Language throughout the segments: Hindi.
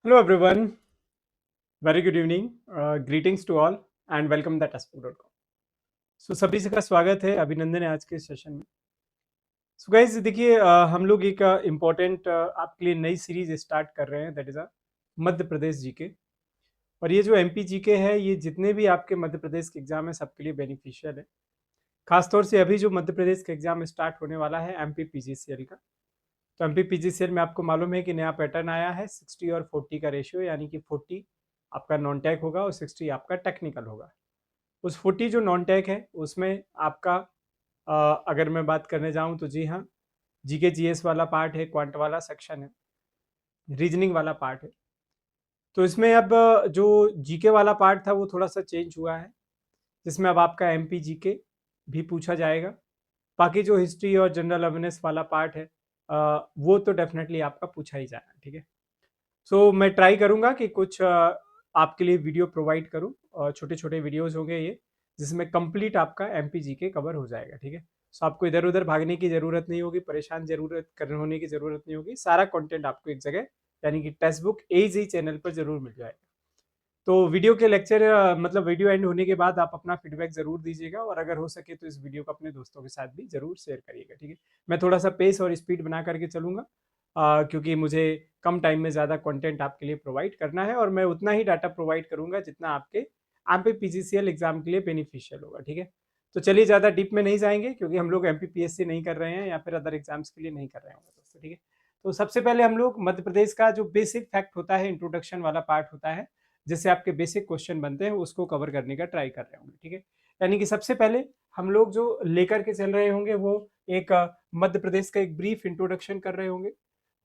Hello everyone, very good evening, greetings to all and welcome the testbook.com. सो सभी का स्वागत है, अभिनंदन है आज के सेशन में। सो गाइज देखिए, हम लोग एक इम्पॉर्टेंट आपके लिए नई सीरीज स्टार्ट कर रहे हैं, that is Madhya Pradesh GK. और ये जो एमपी जीके है, ये जितने भी आपके मध्य प्रदेश के एग्जाम है सबके लिए बेनिफिशियल है। खासतौर से अभी जो मध्य प्रदेश का एग्जाम स्टार्ट होने वाला है एमपी पीजीसीएल का, तो एमपी पीजीसीएल में आपको मालूम है कि नया पैटर्न आया है 60 और 40 का रेशियो, यानी कि 40 आपका नॉन टेक होगा और 60 आपका टेक्निकल होगा। उस 40 जो नॉन टेक है उसमें आपका अगर मैं बात करने जाऊं तो जी हाँ, जीके जीएस वाला पार्ट है, क्वांट वाला सेक्शन है, रीजनिंग वाला पार्ट है। तो इसमें अब जो जीके वाला पार्ट था वो थोड़ा सा चेंज हुआ है, जिसमें अब आपका एमपी जीके भी पूछा जाएगा। बाकी जो हिस्ट्री और जनरल अवेयरनेस वाला पार्ट है वो तो डेफिनेटली आपका पूछा ही जाएगा, ठीक है। सो मैं ट्राई करूंगा कि कुछ आपके लिए वीडियो प्रोवाइड करूं, और छोटे छोटे वीडियोस होंगे ये, जिसमें कंप्लीट आपका एमपी जीके कवर हो जाएगा, ठीक है। सो आपको इधर उधर भागने की जरूरत नहीं होगी, परेशान जरूरत करने होने की जरूरत नहीं होगी, सारा कंटेंट आपको एक जगह यानी कि टेक्स्ट बुक एजी चैनल पर जरूर मिल जाएगा। तो वीडियो के लेक्चर मतलब वीडियो एंड होने के बाद आप अपना फीडबैक जरूर दीजिएगा, और अगर हो सके तो इस वीडियो को अपने दोस्तों के साथ भी जरूर शेयर करिएगा, ठीक है। मैं थोड़ा सा पेस और स्पीड बना करके चलूंगा, क्योंकि मुझे कम टाइम में ज़्यादा कंटेंट आपके लिए प्रोवाइड करना है, और मैं उतना ही डाटा प्रोवाइड करूंगा जितना आपके एमपी पीजीसीएल एग्जाम के लिए बेनिफिशियल होगा, ठीक है। तो चलिए, ज़्यादा डीप में नहीं जाएंगे, क्योंकि हम लोग एमपीपीएससी नहीं कर रहे हैं या फिर अदर एग्जाम्स के लिए नहीं कर रहे होंगे दोस्तों, ठीक है। तो सबसे पहले हम लोग मध्य प्रदेश का जो बेसिक फैक्ट होता है, इंट्रोडक्शन वाला पार्ट होता है, जिससे आपके बेसिक क्वेश्चन बनते हैं, उसको कवर करने का ट्राई कर रहे होंगे, ठीक है। यानी कि सबसे पहले हम लोग जो लेकर के चल रहे होंगे वो एक मध्य प्रदेश का एक ब्रीफ इंट्रोडक्शन कर रहे होंगे।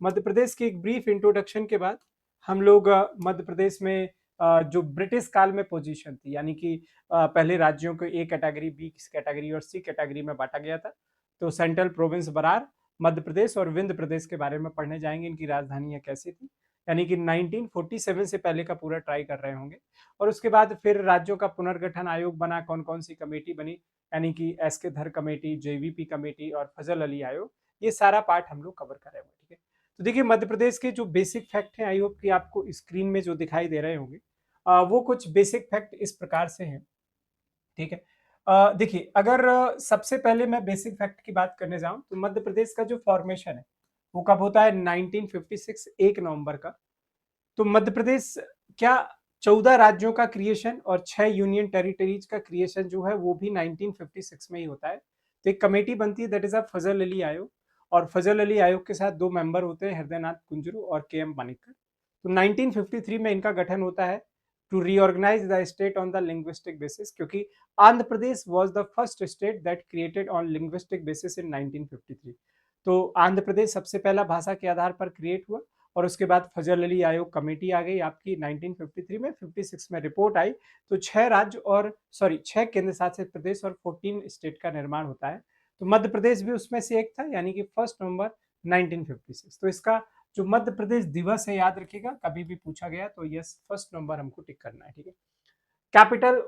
मध्य प्रदेश की एक ब्रीफ इंट्रोडक्शन के बाद हम लोग मध्य प्रदेश में जो ब्रिटिश काल में पोजीशन थी, यानी कि पहले राज्यों को ए कैटेगरी, बी कैटेगरी और सी कैटेगरी में बांटा गया था। तो सेंट्रल प्रोविंस बरार, मध्य प्रदेश और विंध्य प्रदेश के बारे में पढ़ने जाएंगे, इनकी राजधानियां कैसी थी, यानी कि 1947 से पहले का पूरा ट्राई कर रहे होंगे। और उसके बाद फिर राज्यों का पुनर्गठन आयोग बना, कौन कौन सी कमेटी बनी, यानी कि एस के धर कमेटी, जेवीपी कमेटी और फजल अली आयोग, ये सारा पार्ट हम लोग कवर कर रहे होंगे, ठीक है। तो देखिए, मध्य प्रदेश के जो बेसिक फैक्ट हैं, आई होप कि आपको स्क्रीन में जो दिखाई दे रहे होंगे, वो कुछ बेसिक फैक्ट इस प्रकार से हैं, ठीक है। देखिए, अगर सबसे पहले मैं बेसिक फैक्ट की बात करने जाऊं तो मध्य प्रदेश का जो फॉर्मेशन है वो कब होता है, 1956, 1 नवंबर का। तो मध्य प्रदेश क्या 14 राज्यों का क्रिएशन और 6 यूनियन टेरिटरीज का क्रिएशन जो है वो भी 1956 में ही होता है। तो एक कमेटी बनती है, दैट इज अ फजल अली आयोग, और फजल अली आयोग के साथ 2 मेंबर होते हैं, हृदयनाथ कुंजरू और के एम मानिककर। तो 1953 में इनका गठन होता है to reorganize the state on the linguistic basis, क्योंकि Andhra Pradesh was the first state that created on linguistic basis in 1953। तो आंध्र प्रदेश सबसे पहला भाषा के आधार पर क्रिएट हुआ, और उसके बाद फजल अली आयोग कमेटी आ गई आपकी 1953 में। 56 में रिपोर्ट आई, तो 6 केंद्र शासित प्रदेश और 14 स्टेट का निर्माण होता है। तो मध्य प्रदेश भी उसमें से एक था, यानी कि 1 नवंबर 1956। तो इसका जो मध्य प्रदेश दिवस है, याद रखिएगा, कभी भी पूछा गया तो यस, 1 नवंबर हमको टिक करना है, ठीक है। कैपिटल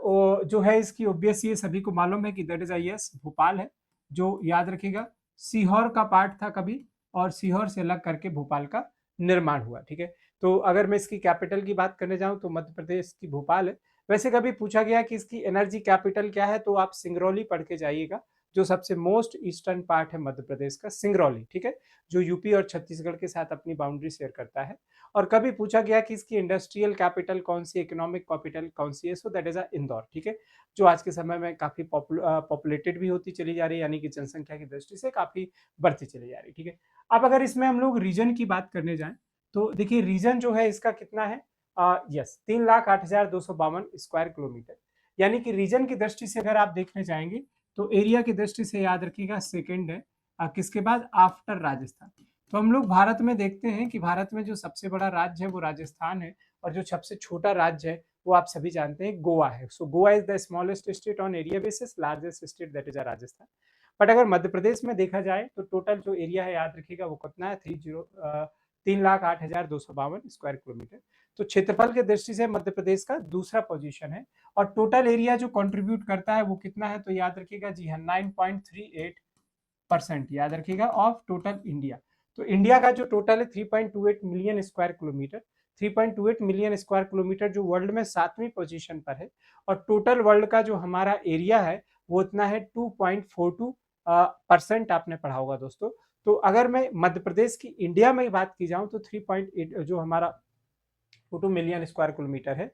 जो है इसकी, ऑब्वियस ये सभी को मालूम है कि दैट इज यस, भोपाल है, जो याद रखिएगा सीहोर का पार्ट था कभी, और सीहोर से अलग करके भोपाल का निर्माण हुआ, ठीक है। तो अगर मैं इसकी कैपिटल की बात करने जाऊं तो मध्य प्रदेश की भोपाल है। वैसे कभी पूछा गया कि इसकी एनर्जी कैपिटल क्या है, तो आप सिंगरौली पढ़ के जाइएगा, जो सबसे मोस्ट ईस्टर्न पार्ट है मध्य प्रदेश का, सिंगरौली, ठीक है, जो यूपी और छत्तीसगढ़ के साथ अपनी बाउंड्री शेयर करता है। और कभी पूछा गया कि इसकी इंडस्ट्रियल कैपिटल कौन सी, इकोनॉमिक कैपिटल कौन सी है, सो दैट इज इंदौर, ठीक है, जो आज के समय में काफी पॉपुलेटेड भी होती चली जा रही है, यानी कि जनसंख्या की दृष्टि से काफी बढ़ती चली जा रही है, ठीक है। अब अगर इसमें हम लोग रीजन की बात करने जाएं तो देखिए, रीजन जो है इसका कितना है, यस, 3,08,252 स्क्वायर किलोमीटर, यानी कि रीजन की दृष्टि से अगर आप देखने जाएंगे तो एरिया की दृष्टि से याद रखिएगा सेकंड है, किसके बाद, आफ्टर राजस्थान। तो हम लोग भारत में देखते हैं कि भारत में जो सबसे बड़ा राज्य है वो राजस्थान है, और जो सबसे छोटा राज्य है वो आप सभी जानते हैं गोवा है। So Goa is the smallest state on area basis, largest state that is Rajasthan. But अगर मध्य प्रदेश में देखा जाए तो टोटल जो एरिया है, याद रखिएगा, वो कितना है, 3,08,252 स्क्वायर किलोमीटर। तो क्षेत्रफल की दृष्टि से मध्य प्रदेश का दूसरा पोजीशन है, और टोटल एरिया जो कंट्रीब्यूट करता है वो कितना है, तो याद रखिएगा जी हाँ, 9.38%, याद रखिएगा, ऑफ टोटल इंडिया। तो इंडिया का जो टोटल है 3.28 million square kilometre, 3.28 million square kilometre, जो वर्ल्ड में 7वीं पोजीशन पर है। और टोटल वर्ल्ड का जो हमारा एरिया है वो इतना है 2.42% आपने पढ़ा होगा दोस्तों। तो अगर मैं मध्य प्रदेश की इंडिया में बात की जाऊं तो 3.8 जो हमारा 2 मिलियन स्क्वायर किलोमीटर है,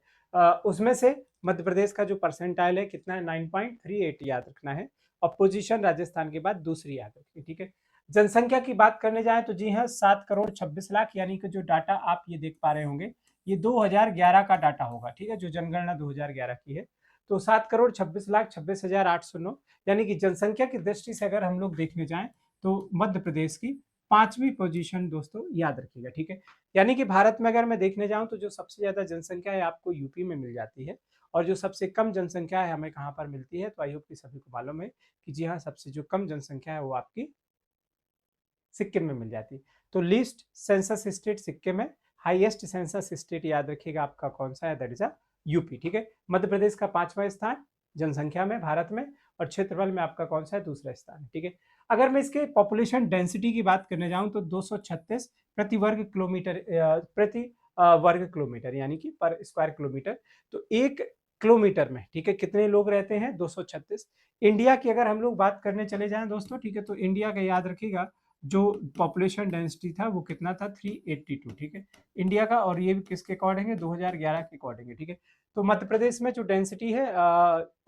उसमें से मध्य प्रदेश का जो परसेंटाइल है कितना है 9.38 याद रखना है। और पोजीशन राजस्थान के बाद दूसरी याद रखिए, ठीक है। जनसंख्या की बात करने जाए तो जी हाँ 7 करोड़ 26 लाख, यानी कि जो डाटा आप ये देख पा रहे होंगे ये 2011 का डाटा होगा, ठीक है, जो जनगणना 2011 की है। तो 7 करोड़ 26 लाख 26,809, यानी कि जनसंख्या की दृष्टि से अगर हम लोग देखने जाएं तो मध्य प्रदेश की 5वीं पोजीशन दोस्तों याद रखिएगा, ठीक है। यानी कि भारत में अगर मैं देखने जाऊं तो जो सबसे ज्यादा जनसंख्या है आपको यूपी में मिल जाती है, और जो सबसे कम जनसंख्या है हमें कहां पर मिलती है, तो आई होप कि सभी को मालूम है कि जी हाँ सबसे जो कम जनसंख्या है वो आपकी सिक्किम में मिल जाती है। तो लीस्ट सेंसस स्टेट सिक्किम है, हाईएस्ट सेंसस स्टेट याद रखिएगा आपका कौन सा है, दैट इज यूपी, ठीक है। मध्य प्रदेश का 5वां स्थान जनसंख्या में भारत में, और क्षेत्रफल में आपका कौन सा है, दूसरा स्थान, ठीक है। अगर मैं इसके पॉपुलेशन डेंसिटी की बात करने जाऊं तो 236 प्रति वर्ग किलोमीटर, प्रति वर्ग किलोमीटर, यानी कि पर स्क्वायर किलोमीटर। तो 1 किलोमीटर में, ठीक है, कितने लोग रहते हैं, 236। इंडिया की अगर हम लोग बात करने चले जाएं दोस्तों, ठीक है, तो इंडिया का याद रखिएगा जो पॉपुलेशन डेंसिटी था वो कितना था, 382, ठीक है, इंडिया का। और ये भी किसके अकॉर्डिंग है, 2011 के अकॉर्डिंग है, ठीक है। तो मध्य प्रदेश में जो डेंसिटी है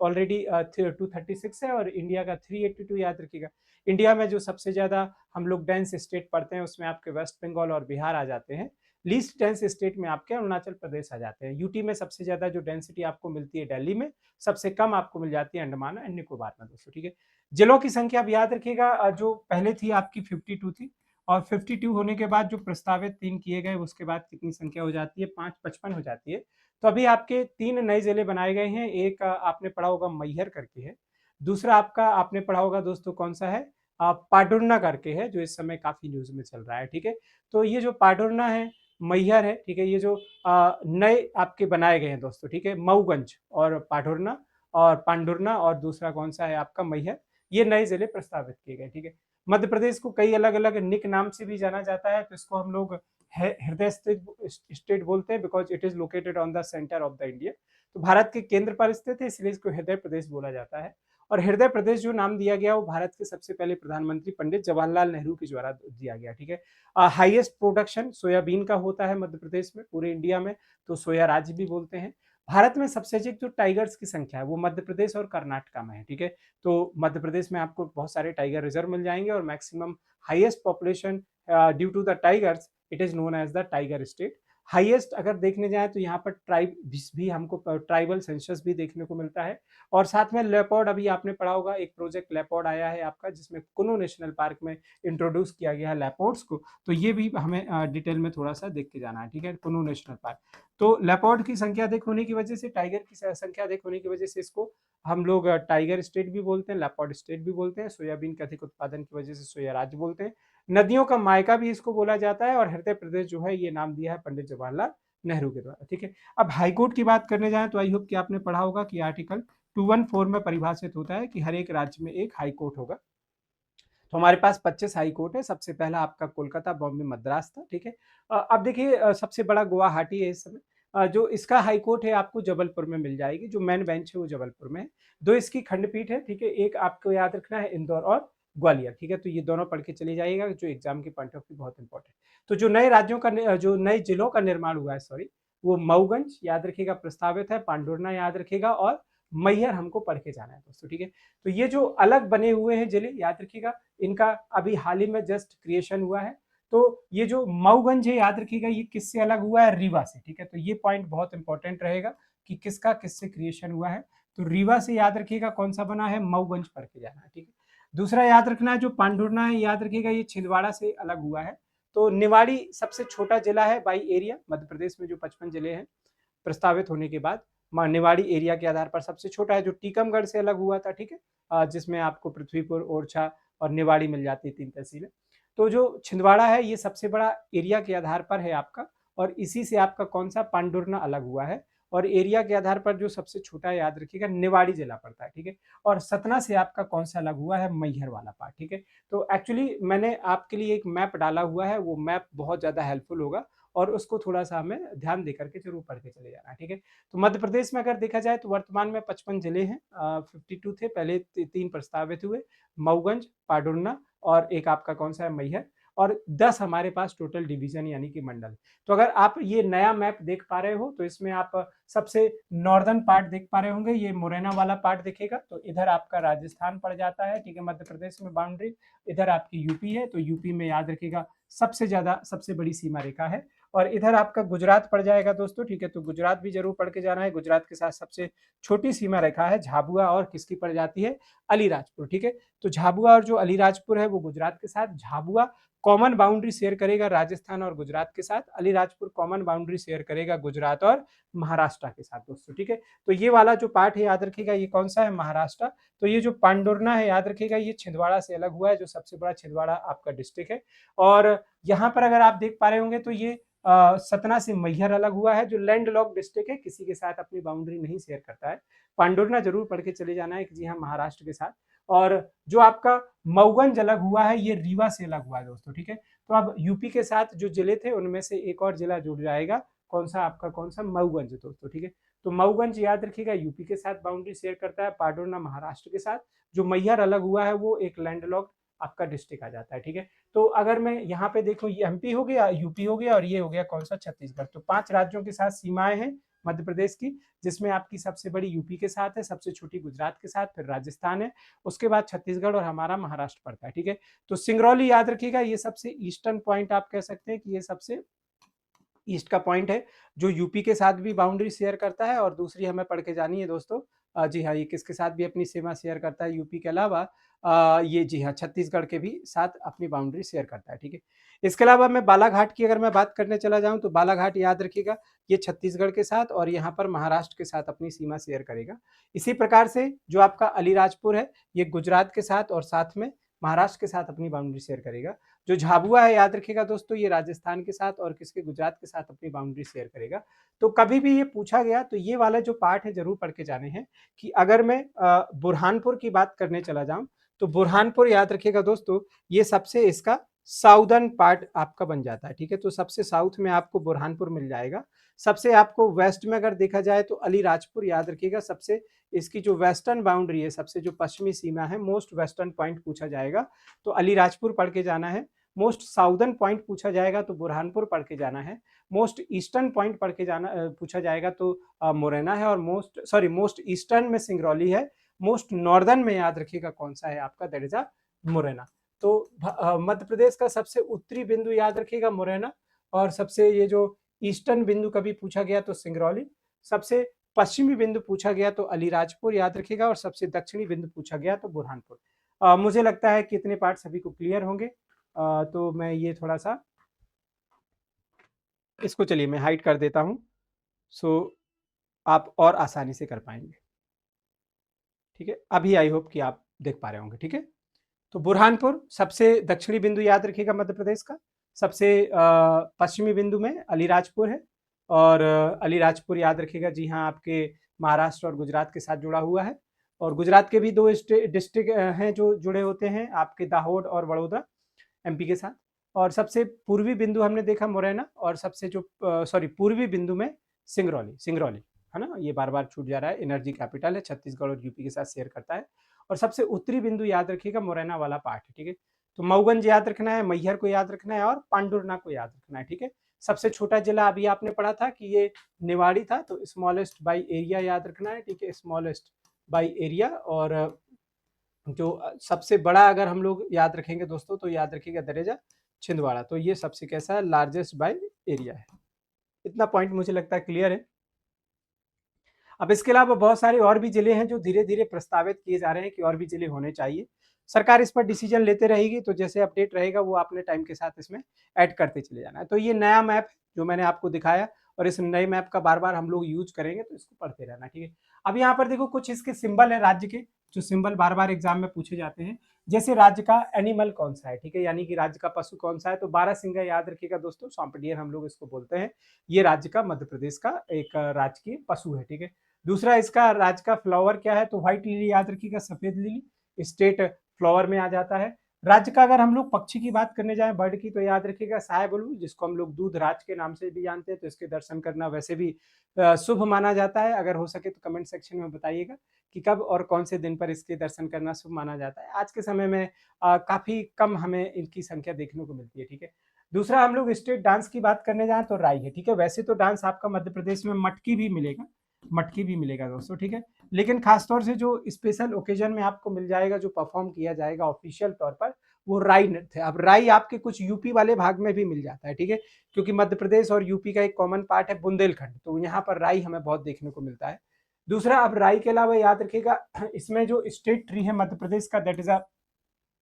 ऑलरेडी 236 है, और इंडिया का 382 याद रखिएगा। इंडिया में जो सबसे ज्यादा हम लोग डेंस स्टेट पढ़ते हैं उसमें आपके वेस्ट बंगाल और बिहार आ जाते हैं। लीस्ट डेंस स्टेट में आपके अरुणाचल प्रदेश आ जाते हैं। यूटी में सबसे ज्यादा जो डेंसिटी आपको मिलती है दिल्ली में, सबसे कम आपको मिल जाती है अंडमान एंड निकोबार में दोस्तों, ठीक है। जिलों की संख्या अब याद रखिएगा, जो पहले थी आपकी 52 थी, और 52 होने के बाद जो प्रस्तावित 3 किए गए उसके बाद कितनी संख्या हो जाती है, 555 हो जाती है। तो अभी आपके 3 नए जिले बनाए गए हैं। एक आपने पढ़ा होगा मैहर करके है, दूसरा आपका आपने पढ़ा होगा दोस्तों कौन सा है, पाडुरना करके है, जो इस समय काफी न्यूज में चल रहा है, ठीक है। तो ये जो पाडुरना है, मैहर है, ठीक है, ये जो नए आपके बनाए गए हैं दोस्तों, ठीक है, मऊगंज और पाडुरना और पांडुरना, और दूसरा कौन सा है आपका मैहर, ये नए जिले प्रस्तावित किए गए, ठीक है। मध्य प्रदेश को कई अलग अलग निक नाम से भी जाना जाता है, तो इसको हम लोग हृदय स्टेट बोलते हैं, because it is located on the centre of the India. तो भारत के केंद्र पर स्थित है, इसलिए इसको हृदय प्रदेश बोला जाता है। और हृदय प्रदेश जो नाम दिया गया वो भारत के सबसे पहले प्रधानमंत्री पंडित जवाहरलाल नेहरू के द्वारा दिया गया, ठीक है। हाईएस्ट प्रोडक्शन सोयाबीन का होता है मध्य प्रदेश में पूरे इंडिया में, तो सोया राज्य भी बोलते हैं। भारत में सबसे अधिक जो टाइगर्स की संख्या है वो मध्य प्रदेश और कर्नाटका में है, ठीक है। तो मध्य प्रदेश में आपको बहुत सारे टाइगर रिजर्व मिल जाएंगे, और maximum highest population due to the tigers, it is known as the tiger state. Highest अगर देखने जाए तो यहाँ पर ट्राइब भी हमको ट्राइबल सेंसस भी देखने को मिलता है। और साथ में लेपर्ड, अभी आपने पढ़ा होगा एक प्रोजेक्ट लेपर्ड आया है आपका, जिसमें कुनु नेशनल पार्क में इंट्रोड्यूस किया गया है लेपर्ड्स को, तो ये भी हमें डिटेल में थोड़ा सा देख के जाना है, ठीक है, कुनु नेशनल पार्क। तो लेपर्ड की संख्या अधिक होने की वजह से, टाइगर की संख्या अधिक होने की वजह से इसको हम लोग टाइगर स्टेट भी बोलते हैं, लेपर्ड स्टेट भी बोलते हैं। सोयाबीन के अधिक उत्पादन की वजह से सोया राज्य बोलते हैं। नदियों का मायका भी इसको बोला जाता है, और हृदय प्रदेश जो है ये नाम दिया है पंडित जवाहरलाल नेहरू के द्वारा, ठीक है। अब हाईकोर्ट की बात करने जाए तो आई होप कि आपने पढ़ा होगा कि आर्टिकल 214 में परिभाषित होता है कि हर एक राज्य में एक हाईकोर्ट होगा। तो हमारे पास 25 हाई कोर्ट है। सबसे पहला आपका कोलकाता, बॉम्बे, मद्रास था, ठीक है। अब देखिए सबसे बड़ा गुवाहाटी है इस समय। जो इसका हाई कोर्ट है आपको जबलपुर में मिल जाएगी, जो मेन बेंच है वो जबलपुर में है। 2 इसकी खंडपीठ है, ठीक है, एक आपको याद रखना है इंदौर और ग्वालियर, ठीक है। तो ये दोनों पढ़ के चले जाइएगा, जो एग्जाम के पॉइंट ऑफ व्यू बहुत इंपॉर्टेंट। तो जो नए राज्यों का जो नए जिलों का निर्माण हुआ है, सॉरी, वो मऊगंज याद रखिएगा प्रस्तावित है, पांडुरना याद रखिएगा, और मैहर हमको पढ़ के जाना है दोस्तों, ठीक है। तो ये जो अलग बने हुए हैं जिले याद रखिएगा, इनका अभी हाल ही में जस्ट क्रिएशन हुआ है। तो ये जो मऊगंज है याद रखिएगा ये किससे अलग हुआ है, रीवा से, ठीक है। तो ये पॉइंट बहुत इंपॉर्टेंट रहेगा कि किसका किससे क्रिएशन हुआ है। तो रीवा से याद रखिएगा कौन सा बना है, मऊगंज पढ़ के जाना है, ठीक है। दूसरा याद रखना है जो पांडुरना है, याद रखिएगा ये छिंदवाड़ा से अलग हुआ है। तो निवाड़ी सबसे छोटा जिला है बाई एरिया मध्य प्रदेश में, जो 55 जिले हैं प्रस्तावित होने के बाद निवाड़ी एरिया के आधार पर सबसे छोटा है, जो टीकमगढ़ से अलग हुआ था, ठीक है, जिसमें आपको पृथ्वीपुर, ओरछा और निवाड़ी मिल जाती है, 3 तहसीलें। तो जो छिंदवाड़ा है ये सबसे बड़ा एरिया के आधार पर है आपका, और इसी से आपका कौन सा पांडुरना अलग हुआ है। और एरिया के आधार पर जो सबसे छोटा है याद रखिएगा निवाड़ी जिला पड़ता है, ठीक है। और सतना से आपका कौन सा अलग हुआ है, मैहर वाला पार्ट, ठीक है। तो एक्चुअली मैंने आपके लिए एक मैप डाला हुआ है, वो मैप बहुत ज्यादा हेल्पफुल होगा, और उसको थोड़ा-सा हमें ध्यान देकर के ज़रूर पढ़ के चले जाना है, ठीक है? तो मध्य प्रदेश में अगर देखा जाए तो वर्तमान में 55 जिले हैं, 52 थे, पहले 3 प्रस्तावित हुए, मऊगंज, पाडुरना और एक आपका कौन-सा है मैहर, और 10 हमारे पास टोटल डिवीज़न यानी कि मंडल। तो अगर आप ये नया मैप देख पा रहे हो तो इसमें आप सबसे नॉर्दर्न पार्ट देख पा रहे होंगे, ये मुरैना वाला पार्ट दिखेगा, तो इधर आपका राजस्थान पड़ जाता है, ठीक है, मध्य प्रदेश में बाउंड्री, इधर आपकी यूपी है, तो यूपी में याद रखिएगा सबसे बड़ी सीमा रेखा है, और इधर आपका गुजरात पड़ जाएगा दोस्तों, ठीक है, तो गुजरात भी जरूर पढ़ के जाना है। गुजरात के साथ सबसे छोटी सीमा रेखा है झाबुआ, और किसकी पड़ जाती है, अलीराजपुर, ठीक है। तो झाबुआ और जो अलीराजपुर है वो गुजरात के साथ, झाबुआ कॉमन बाउंड्री शेयर करेगा राजस्थान और गुजरात के साथ, अलीराजपुर कॉमन बाउंड्री शेयर करेगा गुजरात और महाराष्ट्र के साथ दोस्तों, ठीक है। तो ये वाला जो पार्ट है याद रखिएगा, ये कौन सा है, महाराष्ट्र। तो ये जो पांडुरना है याद रखिएगा, ये छिंदवाड़ा से अलग हुआ है, जो सबसे बड़ा छिंदवाड़ा आपका डिस्ट्रिक्ट है। और यहाँ पर अगर आप देख पा रहे होंगे तो ये सतना से मैहर अलग हुआ है, जो लैंड लॉक डिस्ट्रिक्ट है, किसी के साथ अपनी बाउंड्री नहीं शेयर करता है। पांडुरना जरूर पढ़ के चले जाना है कि जी हाँ महाराष्ट्र के साथ। और जो आपका मऊगंज अलग हुआ है, ये रीवा से अलग हुआ है दोस्तों, ठीक है। तो अब यूपी के साथ जो जिले थे उनमें से एक और जिला जुड़ जाएगा, कौन सा आपका, कौन सा, मऊगंज दोस्तों, ठीक है। तो मऊगंज याद रखिएगा यूपी के साथ बाउंड्री शेयर करता है, पाडुरना महाराष्ट्र के साथ, जो मैहर अलग हुआ है वो एक लैंडलॉक आपका डिस्ट्रिक्ट आ जाता है, ठीक है। तो अगर मैं यहाँ पे देखूँ, ये एमपी हो गया, यूपी हो गया, और ये हो गया कौन सा, छत्तीसगढ़। तो 5 राज्यों के साथ सीमाएं हैं मध्य प्रदेश की, जिसमें आपकी सबसे बड़ी यूपी के साथ है, सबसे छोटी गुजरात के साथ, फिर राजस्थान है, उसके बाद छत्तीसगढ़ और हमारा महाराष्ट्र पड़ता है, ठीक है। तो सिंगरौली याद रखिएगा, ये सबसे ईस्टर्न पॉइंट आप कह सकते हैं कि ये सबसे ईस्ट का पॉइंट है, जो यूपी के साथ भी बाउंड्री शेयर करता है। और दूसरी हमें पढ़ के जानी है दोस्तों, जी हाँ, ये किसके साथ भी अपनी सीमा शेयर करता है, यूपी के अलावा ये जी हाँ छत्तीसगढ़ के भी साथ अपनी बाउंड्री शेयर करता है, ठीक है। इसके अलावा मैं बालाघाट की अगर मैं बात करने चला जाऊं तो बालाघाट याद रखिएगा, ये छत्तीसगढ़ के साथ और यहाँ पर महाराष्ट्र के साथ अपनी सीमा शेयर करेगा। इसी प्रकार से जो आपका अलीराजपुर है, ये गुजरात के साथ और साथ में महाराष्ट्र के साथ अपनी बाउंड्री शेयर करेगा। जो झाबुआ है याद रखिएगा दोस्तों, ये राजस्थान के साथ और किसके, गुजरात के साथ अपनी बाउंड्री शेयर करेगा। तो कभी भी ये पूछा गया तो ये वाला जो पार्ट है जरूर पढ़ के जाने हैं। कि अगर मैं बुरहानपुर की बात करने चला जाऊं तो बुरहानपुर याद रखिएगा दोस्तों, ये सबसे इसका साउदर्न पार्ट आपका बन जाता है, ठीक है। तो सबसे साउथ में आपको बुरहानपुर मिल जाएगा। सबसे आपको वेस्ट में अगर देखा जाए तो अलीराजपुर याद रखिएगा, सबसे इसकी जो वेस्टर्न बाउंड्री है, सबसे जो पश्चिमी सीमा है, मोस्ट वेस्टर्न पॉइंट पूछा जाएगा तो अलीराजपुर पढ़ के जाना है। मोस्ट साउदर्न पॉइंट पूछा जाएगा तो बुरहानपुर पढ़ के जाना है। मोस्ट ईस्टर्न पॉइंट पढ़ के जाना पूछा जाएगा तो मुरैना है। और मोस्ट ईस्टर्न में सिंगरौली है। मोस्ट नॉर्दर्न में याद रखिएगा कौन सा है आपका, दैट इज मुरैना। तो मध्य प्रदेश का सबसे उत्तरी बिंदु याद रखिएगा मुरैना, और सबसे ये जो ईस्टर्न बिंदु कभी पूछा गया तो सिंगरौली, सबसे पश्चिमी बिंदु पूछा गया तो अलीराजपुर याद रखिएगा, और सबसे दक्षिणी बिंदु पूछा गया तो बुरहानपुर। मुझे लगता है कि इतने पार्ट सभी को क्लियर होंगे। तो मैं ये थोड़ा सा इसको चलिए मैं हाइड कर देता हूं, सो आप और आसानी से कर पाएंगे, ठीक है। अभी आई होप कि आप देख पा रहे होंगे, ठीक है। तो बुरहानपुर सबसे दक्षिणी बिंदु याद रखिएगा मध्य प्रदेश का। सबसे पश्चिमी बिंदु में अलीराजपुर है, और अलीराजपुर याद रखिएगा, जी हाँ, आपके महाराष्ट्र और गुजरात के साथ जुड़ा हुआ है। और गुजरात के भी 2 डिस्ट्रिक्ट हैं जो जुड़े होते हैं, आपके दाहोद और वडोदरा एमपी के साथ। और सबसे पूर्वी बिंदु हमने देखा मुरैना, और सबसे जो पूर्वी बिंदु में सिंगरौली, है ना, ये बार बार छूट जा रहा है, एनर्जी कैपिटल है, छत्तीसगढ़ और यूपी के साथ शेयर करता है। और सबसे उत्तरी बिंदु याद रखिएगा मुरैना वाला पार्ट है, ठीक है। तो मऊगंज याद रखना है, मैहर को याद रखना है, और पांडुरना को याद रखना है, ठीक है। सबसे छोटा जिला अभी आपने पढ़ा था कि ये निवाड़ी था, तो स्मॉलेस्ट बाई एरिया याद रखना है, ठीक है, स्मॉलेस्ट बाई एरिया। और जो सबसे बड़ा अगर हम लोग याद रखेंगे दोस्तों तो याद रखिएगा दरेजा छिंदवाड़ा, तो ये सबसे कैसा है, लार्जेस्ट बाई एरिया है। इतना पॉइंट मुझे लगता है क्लियर है। अब इसके अलावा बहुत सारे और भी जिले हैं जो धीरे धीरे प्रस्तावित किए जा रहे हैं कि और भी जिले होने चाहिए। सरकार इस पर डिसीजन लेते रहेगी, तो जैसे अपडेट रहेगा वो आपने टाइम के साथ इसमें ऐड करते चले जाना है। तो ये नया मैप जो मैंने आपको दिखाया, और इस नए मैप का बार बार हम लोग यूज करेंगे, तो इसको पढ़ते रहना, ठीक है। अब यहाँ पर देखो कुछ इसके सिंबल है राज्य के, जो सिंबल बार बार एग्जाम में पूछे जाते हैं। जैसे राज्य का एनिमल कौन सा है, ठीक है, यानी कि राज्य का पशु कौन सा है, तो 12 सिंगा याद रखिएगा दोस्तों, सौंपडियर हम लोग इसको बोलते हैं। ये राज्य का, मध्य प्रदेश का एक राजकीय पशु है, ठीक है। दूसरा इसका राज्य का फ्लावर क्या है, तो व्हाइट लिली याद रखिएगा, सफेद लिली स्टेट फ्लावर में आ जाता है। राज्य का अगर हम लोग पक्षी की बात करने जाएं, बर्ड की, तो याद रखिएगा साय बुलबुल, जिसको हम लोग दूध राज के नाम से भी जानते हैं। तो इसके दर्शन करना वैसे भी शुभ माना जाता है। अगर हो सके तो कमेंट सेक्शन में बताइएगा कि कब और कौन से दिन पर इसके दर्शन करना शुभ माना जाता है। आज के समय में काफी कम हमें इनकी संख्या देखने को मिलती है, ठीक है। दूसरा, हम लोग स्टेट डांस की बात करने जाएं तो राई है, ठीक है। वैसे तो डांस आपका मध्य प्रदेश में मटकी भी मिलेगा, मटकी भी मिलेगा दोस्तों, ठीक है। लेकिन खासतौर से जो स्पेशल ओकेजन में आपको मिल जाएगा, जो परफॉर्म किया जाएगा ऑफिशियल तौर पर, वो राई नृत्य है। अब राई आपके कुछ यूपी वाले भाग में भी मिल जाता है, ठीक है, क्योंकि मध्य प्रदेश और यूपी का एक कॉमन पार्ट है बुंदेलखंड, तो यहाँ पर राई हमें बहुत देखने को मिलता है। दूसरा, अब राई के अलावा याद रखिएगा, इसमें जो स्टेट ट्री है मध्य प्रदेश का, दैट इज अ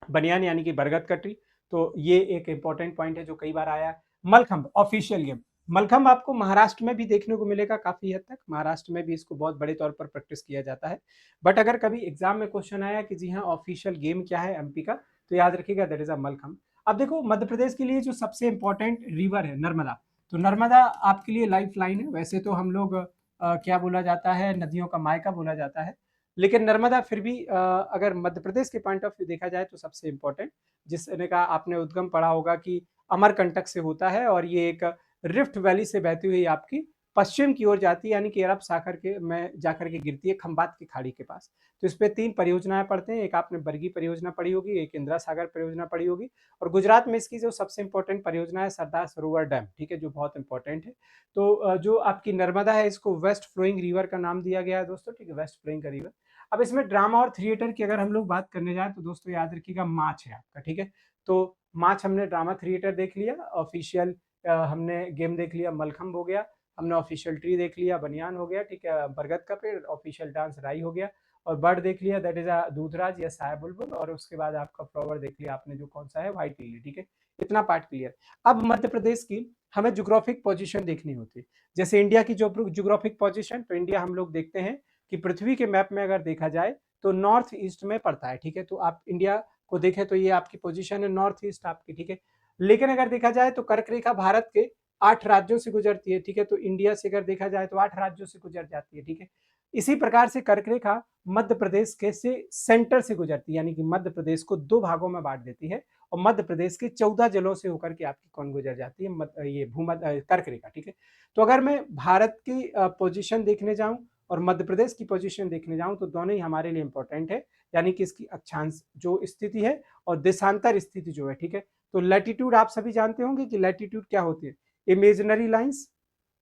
बनियान, यानी कि बरगद का ट्री। तो ये एक इंपॉर्टेंट पॉइंट है जो कई बार आया है। मलखंभ ऑफिशियल गेम, मलखंभ आपको महाराष्ट्र में भी देखने को मिलेगा काफी हद तक, महाराष्ट्र में भी इसको बहुत बड़े तौर पर प्रैक्टिस किया जाता है। बट अगर कभी एग्जाम में क्वेश्चन आया कि जी हाँ ऑफिशियल गेम क्या है एमपी का, तो याद रखिएगा दैट इज अ मलखंभ। अब देखो, मध्य प्रदेश के लिए जो सबसे इंपॉर्टेंट रिवर है नर्मदा, तो नर्मदा आपके लिए लाइफ लाइन है। वैसे तो हम लोग क्या बोला जाता है, नदियों का मायका बोला जाता है, लेकिन नर्मदा फिर भी अगर मध्य प्रदेश के पॉइंट ऑफ व्यू देखा जाए तो सबसे इंपॉर्टेंट, जिसने का आपने उद्गम पढ़ा होगा कि अमरकंटक से होता है, और ये एक रिफ्ट वैली से बहती हुई आपकी पश्चिम की ओर जाती है, यानी कि अरब सागर के में जाकर के गिरती है खंबात की खाड़ी के पास। तो इस पे 3 परियोजनाएं पढ़ते हैं, एक आपने बरगी परियोजना पढ़ी होगी, एक इंदिरा सागर परियोजना पढ़ी होगी, और गुजरात में इसकी जो सबसे इंपॉर्टेंट परियोजना है सरदार सरोवर डैम, ठीक है, जो बहुत इंपॉर्टेंट है। तो जो आपकी नर्मदा है, इसको वेस्ट फ्लोइंग रिवर का नाम दिया गया है दोस्तों, ठीक है, वेस्ट फ्लोइंग का रिवर। अब इसमें ड्रामा और थिएटर की अगर हम लोग बात करने जाए तो दोस्तों याद रखिएगा माच है आपका, ठीक है। तो माच हमने ड्रामा थिएटर देख लिया, ऑफिशियल हमने गेम देख लिया मलखंभ हो गया, हमने ऑफिशियल ट्री देख लिया बनियान हो गया, ठीक है, बरगद का पेड़, ऑफिशियल डांस राई हो गया, और बर्ड देख लिया दैट इज अ दूधराज या साया बुलबुल, और उसके बाद आपका फ्लावर देख लिया आपने जो कौन सा है, व्हाइट लिली, ठीक है। इतना पार्ट क्लियर। अब मध्य प्रदेश की हमें ज्योग्राफिक पोजीशन देखनी होती है। जैसे इंडिया की जो ज्योग्राफिक पोजीशन, तो इंडिया हम लोग देखते हैं कि पृथ्वी के मैप में अगर देखा जाए तो नॉर्थ ईस्ट में पड़ता है, ठीक है। तो आप इंडिया को देखें तो ये आपकी पोजीशन है नॉर्थ ईस्ट आपकी, ठीक है। लेकिन अगर देखा जाए तो कर्क रेखा भारत के 8 राज्यों से गुजरती है, ठीक है। तो इंडिया से अगर देखा जाए तो 8 राज्यों से गुजर जाती है, ठीक है। इसी प्रकार से कर्क रेखा मध्य प्रदेश के से सेंटर से गुजरती है, यानी कि मध्य प्रदेश को 2 भागों में बांट देती है, और मध्य प्रदेश के 14 जिलों से होकर के आपकी कौन गुजर जाती है, ये भूमध्य कर्क रेखा, ठीक है। तो अगर मैं भारत की पोजीशन देखने जाऊं और मध्य प्रदेश की पोजीशन देखने जाऊं तो दोनों ही हमारे लिए इंपॉर्टेंट है, यानी कि इसकी अक्षांश जो स्थिति है और देशांतर स्थिति जो है, ठीक है। तो लैटिट्यूड आप सभी जानते होंगे कि लैटिट्यूड क्या होती है, imaginary lines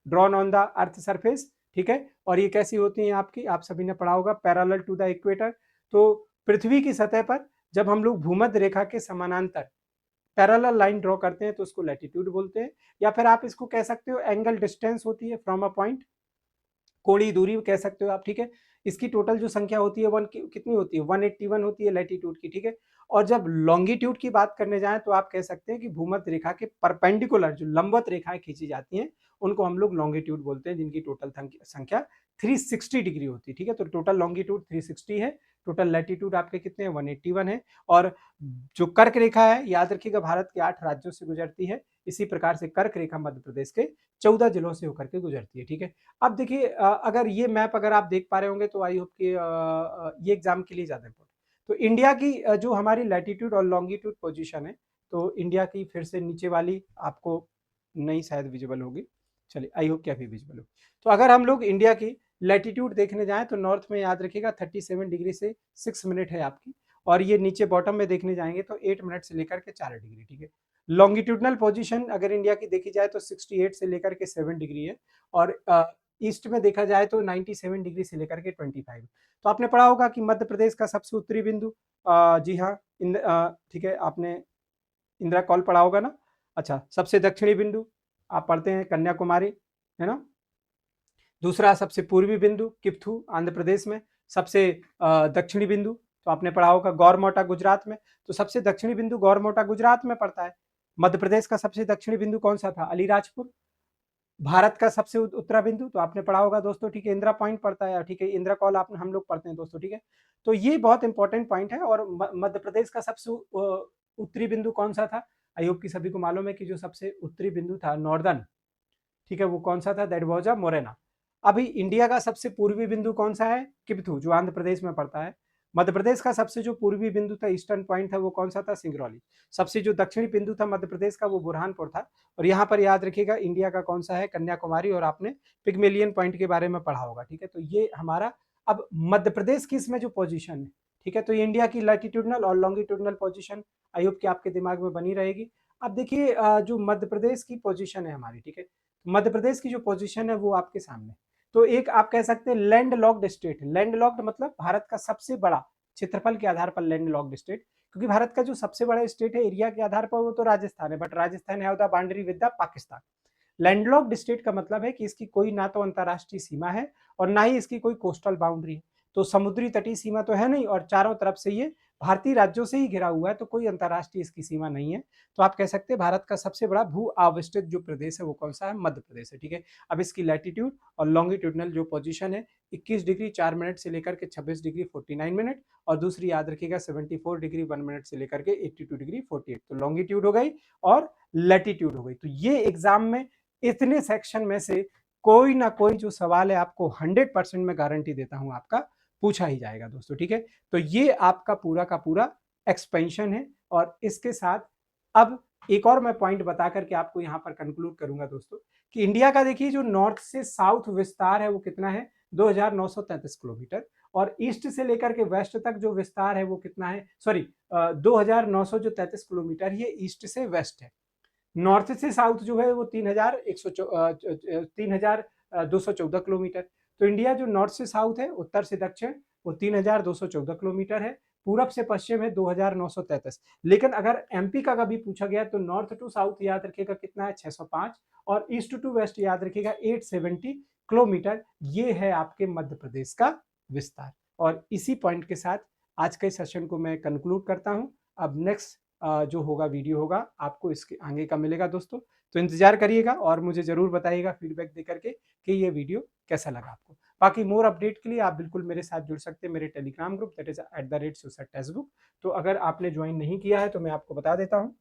drawn on the earth surface, ठीक है। और ये कैसी होती हैं आपकी, आप सभी ने पढ़ा होगा, पैरेलल टू द इक्वेटर। तो पृथ्वी की सतह पर जब हम लोग भूमध्य रेखा के समानांतर पैरेलल लाइन ड्रॉ करते हैं तो उसको लैटिट्यूड बोलते हैं, या फिर आप इसको कह सकते हो एंगल डिस्टेंस होती है फ्रॉम अ पॉइंट, कोणीय दूरी कह सकते हो आप, ठीक है। इसकी टोटल जो संख्या होती है कितनी होती है, 181 होती है लैटिट्यूड की, ठीक है। और जब लॉन्गिट्यूड की बात करने जाएं तो आप कह सकते हैं कि भूमध्य रेखा के परपेंडिकुलर जो लंबवत रेखाएं खींची जाती हैं उनको हम लोग लॉन्गिट्यूड बोलते हैं, जिनकी टोटल संख्या 360 डिग्री होती है, ठीक है। तो टोटल लॉन्गिट्यूड 360 है, टोटल लैटिट्यूड आपके कितने हैं, 181 है। और जो कर्क रेखा है याद रखिएगा भारत के 8 राज्यों से गुजरती है, इसी प्रकार से कर्क रेखा मध्य प्रदेश के 14 जिलों से होकर के गुजरती है, ठीक है। अब देखिए अगर ये मैप अगर आप देख पा रहे होंगे तो आई होप कि ये एग्जाम के लिए ज्यादा इंपॉर्टेंट। तो इंडिया की जो हमारी लैटिट्यूड और लॉन्गिट्यूड पोजीशन है, तो इंडिया की फिर से नीचे वाली आपको नहीं शायद विजिबल होगी, चलिए आई होप कि अभी विजिबल हो। तो अगर हम लोग इंडिया की लैटिट्यूड देखने जाएं तो नॉर्थ में याद रखिएगा 37 डिग्री से 6 मिनट है आपकी, और ये नीचे बॉटम में देखने जाएंगे तो 8 मिनट से लेकर के 4 डिग्री, ठीक है। लॉन्गिट्यूडनल पोजीशन अगर इंडिया की देखी जाए तो 68 से लेकर के 7 डिग्री है, और ईस्ट में देखा जाए तो 97 डिग्री से लेकर के 25। तो आपने पढ़ा होगा कि मध्य प्रदेश का सबसे उत्तरी बिंदु, जी हाँ, ठीक है, आपने इंदिरा कॉल पढ़ा होगा ना। अच्छा, सबसे दक्षिणी बिंदु आप पढ़ते हैं कन्याकुमारी, है ना। दूसरा सबसे पूर्वी बिंदु किप्थू आंध्र प्रदेश में, सबसे दक्षिणी बिंदु तो आपने पढ़ा होगा गौरमोटा गुजरात में। तो सबसे दक्षिणी बिंदु गौरमोटा गुजरात में पड़ता है। मध्य प्रदेश का सबसे दक्षिणी बिंदु कौन सा था, अलीराजपुर। भारत का सबसे उत्तरा बिंदु तो आपने पढ़ा होगा दोस्तों, ठीक है, इंदिरा पॉइंट पड़ता है, ठीक है, इंदिरा कॉल आप हम लोग पढ़ते हैं दोस्तों, ठीक है। तो ये बहुत इंपॉर्टेंट पॉइंट है। और मध्य प्रदेश का सबसे उत्तरी बिंदु कौन सा था, आई होप की सभी को मालूम है कि जो सबसे उत्तरी बिंदु था नॉर्दर्न, ठीक है, वो कौन सा था, दैट वाज अ मोरेना। अभी इंडिया का सबसे पूर्वी बिंदु कौन सा है, किप्थू, जो आंध्र प्रदेश में पड़ता है। मध्य प्रदेश का सबसे जो पूर्वी बिंदु था, ईस्टर्न पॉइंट था, वो कौन सा था? सिंगरौली। सबसे जो दक्षिणी बिंदु था मध्य प्रदेश का, वो बुरहानपुर था। और यहाँ पर याद रखिएगा इंडिया का कौन सा है? कन्याकुमारी। और आपने पिग्मेलियन पॉइंट के बारे में पढ़ा होगा, ठीक है। तो ये हमारा अब मध्य प्रदेश की इसमें जो पोजीशन है, ठीक है, तो ये इंडिया की लैटिट्यूडनल और लॉन्गिट्यूडनल पोजीशन आई होप कि आपके दिमाग में बनी रहेगी। अब देखिए जो मध्य प्रदेश की पोजीशन है हमारी, ठीक है, मध्य प्रदेश की जो पोजीशन है वो आपके सामने। तो एक आप कह सकते हैं land locked state. Land locked मतलब भारत का सबसे बड़ा, क्षेत्रफल के आधार पर लैंड लॉक्ड स्टेट, क्योंकि भारत का जो सबसे बड़ा स्टेट है एरिया के आधार पर वो तो राजस्थान है, बट राजस्थान है the boundary with the Pakistan. Landlocked state का मतलब है कि इसकी कोई ना तो अंतरराष्ट्रीय सीमा है और ना ही इसकी कोई कोस्टल बाउंड्री है। तो समुद्री तटीय सीमा तो है नहीं, और चारों तरफ से ये भारतीय राज्यों से ही घिरा हुआ है, तो कोई अंतरराष्ट्रीय इसकी सीमा नहीं है। तो आप कह सकते हैं भारत का सबसे बड़ा भू आविष्टित जो प्रदेश है वो कौन सा है? मध्य प्रदेश है, ठीक है। अब इसकी लैटिट्यूड और लॉन्गिट्यूडनल जो पोजीशन है 21 डिग्री 4 मिनट से लेकर के 26 डिग्री 49 मिनट, और दूसरी याद रखिएगा 74 डिग्री 1 मिनट से लेकर के 82 डिग्री 48। तो लॉन्गिट्यूड हो गई और लैटिट्यूड हो गई। तो ये एग्जाम में इतने सेक्शन में से कोई ना कोई जो सवाल है आपको 100% में गारंटी देता हूं आपका पूछा ही जाएगा दोस्तों, ठीक है। तो ये आपका पूरा का पूरा एक्सपेंशन है। और इसके साथ अब एक और मैं पॉइंट बता करके आपको यहां पर कंक्लूड करूंगा दोस्तों, कि इंडिया का देखिए जो नॉर्थ से साउथ विस्तार है वो कितना है? 2933 किलोमीटर। और ईस्ट से लेकर के वेस्ट तक जो विस्तार है वो कितना है? सॉरी, 2933 किलोमीटर, ये ईस्ट से वेस्ट है। नॉर्थ से साउथ जो है वो 3214 किलोमीटर। तो इंडिया जो नॉर्थ से साउथ है, उत्तर से दक्षिण, वो 3214 किलोमीटर है। पूरब से पश्चिम है 2933। लेकिन अगर एमपी का कभी पूछा गया तो नॉर्थ टू साउथ याद रखिएगा कितना है? 605। और ईस्ट टू वेस्ट याद रखिएगा 870 किलोमीटर। ये है आपके मध्य प्रदेश का विस्तार। और इसी पॉइंट के साथ आज के सेशन को मैं कंक्लूड करता हूं। अब नेक्स्ट जो होगा वीडियो होगा आपको इसके आगे का मिलेगा दोस्तों। तो इंतजार करिएगा और मुझे जरूर बताइएगा फीडबैक दे करके कि ये वीडियो कैसा लगा आपको। बाकी मोर अपडेट के लिए आप बिल्कुल मेरे साथ जुड़ सकते हैं, मेरे Telegram group that is @SUSAT-TEXTBOOK। तो अगर आपने ज्वाइन नहीं किया है तो मैं आपको बता देता हूँ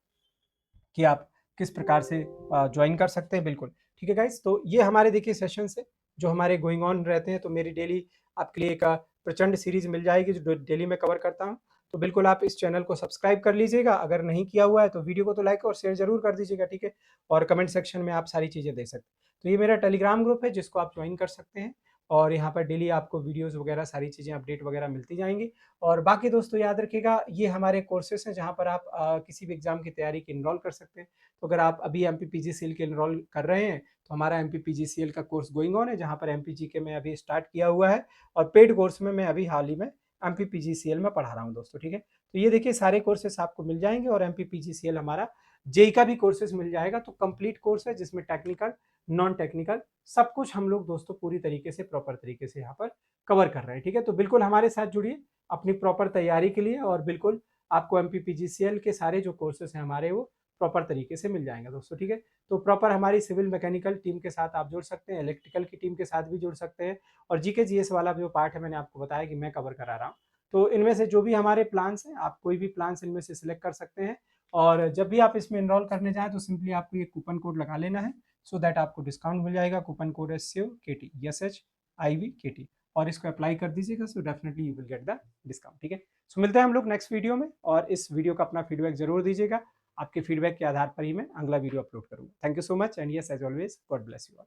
कि आप किस प्रकार से ज्वाइन कर सकते हैं। बिल्कुल ठीक है गाइस। तो ये हमारे देखिए सेशन से जो हमारे गोइंग ऑन रहते हैं, तो मेरी डेली आपके लिए एक प्रचंड सीरीज मिल जाएगी जो डेली मैं कवर करता हूँ। तो बिल्कुल आप इस चैनल को सब्सक्राइब कर लीजिएगा, अगर नहीं किया हुआ है तो वीडियो को तो लाइक और शेयर जरूर कर दीजिएगा, ठीक है। और कमेंट सेक्शन में आप सारी चीज़ें दे सकते हैं। तो ये मेरा टेलीग्राम ग्रुप है जिसको आप ज्वाइन कर सकते हैं, और यहाँ पर डेली आपको वीडियोस वगैरह सारी चीज़ें अपडेट वगैरह मिलती जाएंगी। और बाकी दोस्तों याद रखिएगा ये हमारे कोर्सेस हैं जहाँ पर आप किसी भी एग्जाम की तैयारी की इनरोल कर सकते हैं। तो अगर आप अभी MPPGCL के इनरोल कर रहे हैं तो हमारा MPPGCL का कोर्स गोइंग ऑन है, जहाँ पर MPG के में अभी स्टार्ट किया हुआ है, और पेड कोर्स में मैं अभी हाल ही में MPPGCL में पढ़ा रहा हूँ दोस्तों, ठीक है। तो ये देखिए सारे कोर्सेस आपको मिल जाएंगे, और MPPGCL हमारा जेई का भी कोर्सेज मिल जाएगा। तो कंप्लीट कोर्स है जिसमें टेक्निकल नॉन टेक्निकल सब कुछ हम लोग दोस्तों पूरी तरीके से प्रॉपर तरीके से यहाँ पर कवर कर रहे हैं, ठीक है। तो बिल्कुल हमारे साथ जुड़िए अपनी प्रॉपर तैयारी के लिए, और बिल्कुल आपको MPPGCL के सारे जो कोर्सेस हैं हमारे वो प्रॉपर तरीके से मिल जाएंगे दोस्तों, ठीक है। तो प्रॉपर हमारी सिविल मैकेनिकल टीम के साथ आप जुड़ सकते हैं, इलेक्ट्रिकल की टीम के साथ भी जुड़ सकते हैं, और जीके जीएस वाला जो पार्ट है मैंने आपको बताया कि मैं कवर करा रहा हूँ। तो इनमें से जो भी हमारे प्लान्स हैं आप कोई भी प्लान्स इनमें से सिलेक्ट कर सकते हैं, और जब भी आप इसमें इनरोल करने जाएं तो सिंपली आपको ये कूपन कोड लगा लेना है, सो दैट आपको डिस्काउंट मिल जाएगा। कूपन कोड है SHIVKT, SHIVKT, और इसको अप्लाई कर दीजिएगा, so definitely you will get the discount, ठीक है। सो मिलते हैं हम लोग नेक्स्ट वीडियो में, और इस वीडियो का अपना फीडबैक जरूर दीजिएगा। आपके फीडबैक के आधार पर ही मैं अगला वीडियो अपलोड करूंगा। Thank you so much, and yes as always God bless you all.